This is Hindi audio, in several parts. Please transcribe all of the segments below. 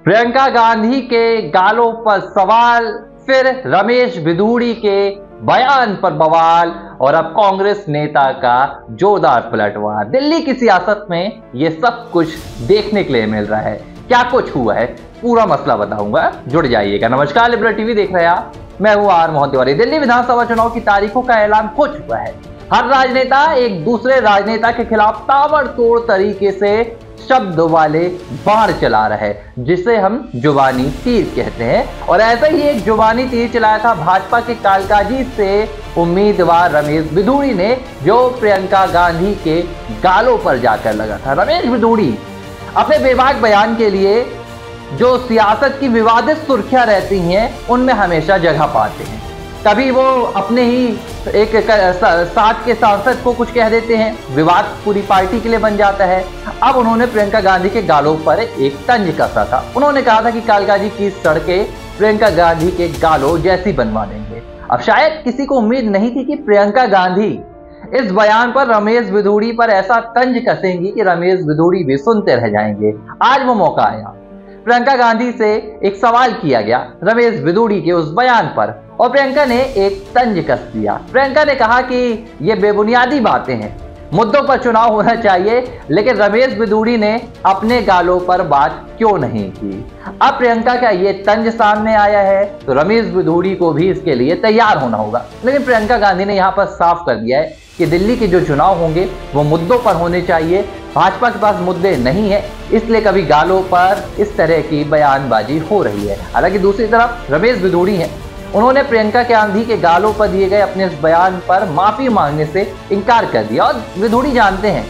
प्रियंका गांधी के गालों पर सवाल, फिर रमेश भिदुड़ी के बयान पर बवाल और अब कांग्रेस नेता का जोरदार पलटवार। दिल्ली की सियासत में ये सब कुछ देखने के लिए मिल रहा है। क्या कुछ हुआ है पूरा मसला बताऊंगा, जुड़ जाइएगा। नमस्कार, लिबरल टीवी देख रहे हैं आप, मैं हूं आर मोहन तिवारी। दिल्ली विधानसभा चुनाव की तारीखों का ऐलान हो चुका है। हर राजनेता एक दूसरे राजनेता के खिलाफ ताबड़तोड़ तरीके से शब्द वाले बाण चला रहा है, जिसे हम जुबानी तीर कहते हैं। और ऐसा ही एक जुबानी तीर चलाया था भाजपा के कालकाजी से उम्मीदवार रमेश भिदुड़ी ने, जो प्रियंका गांधी के गालों पर जाकर लगा था। रमेश भिदुड़ी अपने बेबाक बयान के लिए जो सियासत की विवादित सुर्खियां रहती हैं उनमें हमेशा जगह पाते हैं। कभी वो अपने ही एक साथ के सांसद को कुछ कह देते हैं, विवाद पूरी पार्टी के लिए बन जाता है। अब उन्होंने प्रियंका गांधी के गालों पर एक तंज कसा था। उन्होंने कहा था कि कालकाजी की सड़कें प्रियंका गांधी के गालों जैसी बनवा देंगे। अब शायद किसी को उम्मीद नहीं थी कि प्रियंका गांधी इस बयान पर रमेश भिदुड़ी पर ऐसा तंज कसेंगी कि रमेश भिदुड़ी भी सुनते रह जाएंगे। आज वो मौका आया। प्रियंका गांधी से एक सवाल किया गया रमेश भिदुड़ी के उस बयान पर, और प्रियंका ने एक तंज कस दिया। प्रियंका ने कहा कि ये बेबुनियादी बातें हैं, मुद्दों पर चुनाव होना चाहिए, लेकिन रमेश भिदुड़ी ने अपने गालों पर बात क्यों नहीं की। अब प्रियंका का ये तंज सामने आया है तो रमेश भिदुड़ी को भी इसके लिए तैयार होना होगा। लेकिन प्रियंका गांधी ने यहाँ पर साफ कर दिया है कि दिल्ली के जो चुनाव होंगे वो मुद्दों पर होने चाहिए। भाजपा के पास मुद्दे नहीं है, इसलिए कभी गालों पर इस तरह की बयानबाजी हो रही है। हालांकि दूसरी तरफ रमेश भिदुड़ी हैं, उन्होंने प्रियंका गांधी के गालों पर दिए गए अपने इस बयान पर माफी मांगने से इनकार कर दिया। और भिदुड़ी जानते हैं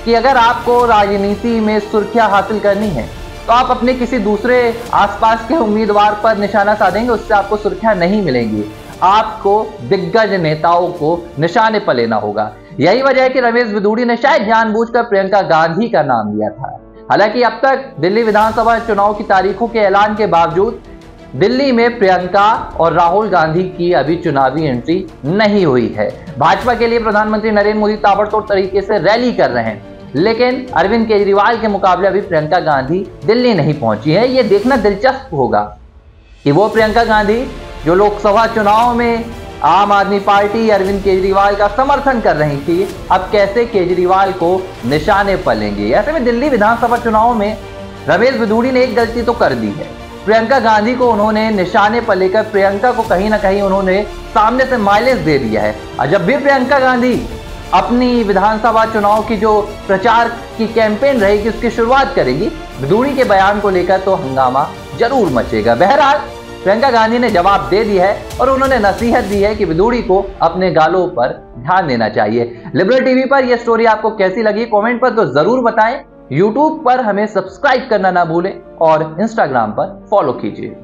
कि अगर आपको राजनीति में सुर्खियां हासिल करनी है तो आप अपने किसी दूसरे आसपास के उम्मीदवार पर निशाना साधेंगे, उससे आपको सुर्खियां नहीं मिलेंगी। आपको दिग्गज नेताओं को निशाने पर लेना होगा। यही वजह है कि रमेश भिदुड़ी ने शायद जानबूझकर प्रियंका गांधी का नाम लिया था। हालांकि अब तक दिल्ली विधानसभा चुनाव की तारीखों के ऐलान के बावजूद दिल्ली में प्रियंका और राहुल गांधी की अभी चुनावी एंट्री नहीं हुई है। भाजपा के लिए प्रधानमंत्री नरेंद्र मोदी ताबड़तोड़ तरीके से रैली कर रहे हैं, लेकिन अरविंद केजरीवाल के मुकाबले अभी प्रियंका गांधी दिल्ली नहीं पहुंची है। यह देखना दिलचस्प होगा कि वो प्रियंका गांधी जो लोकसभा चुनाव में आम आदमी पार्टी अरविंद केजरीवाल का समर्थन कर रही थी, अब कैसे केजरीवाल को निशाने पर लेंगे। ऐसे में दिल्ली विधानसभा चुनाव में रमेश भिदुड़ी ने एक गलती तो कर दी है। प्रियंका गांधी को उन्होंने निशाने पर लेकर प्रियंका को कहीं ना कहीं उन्होंने सामने से माइलेज दे दिया है। और जब भी प्रियंका गांधी अपनी विधानसभा चुनाव की जो प्रचार की कैंपेन रहेगी उसकी शुरुआत करेगी, भिदुड़ी के बयान को लेकर तो हंगामा जरूर मचेगा। बहरहाल प्रियंका गांधी ने जवाब दे दिया है और उन्होंने नसीहत दी है कि भिदुड़ी को अपने गालों पर ध्यान देना चाहिए। लिबरल टीवी पर यह स्टोरी आपको कैसी लगी कमेंट पर तो जरूर बताएं। यूट्यूब पर हमें सब्सक्राइब करना ना भूलें और इंस्टाग्राम पर फॉलो कीजिए।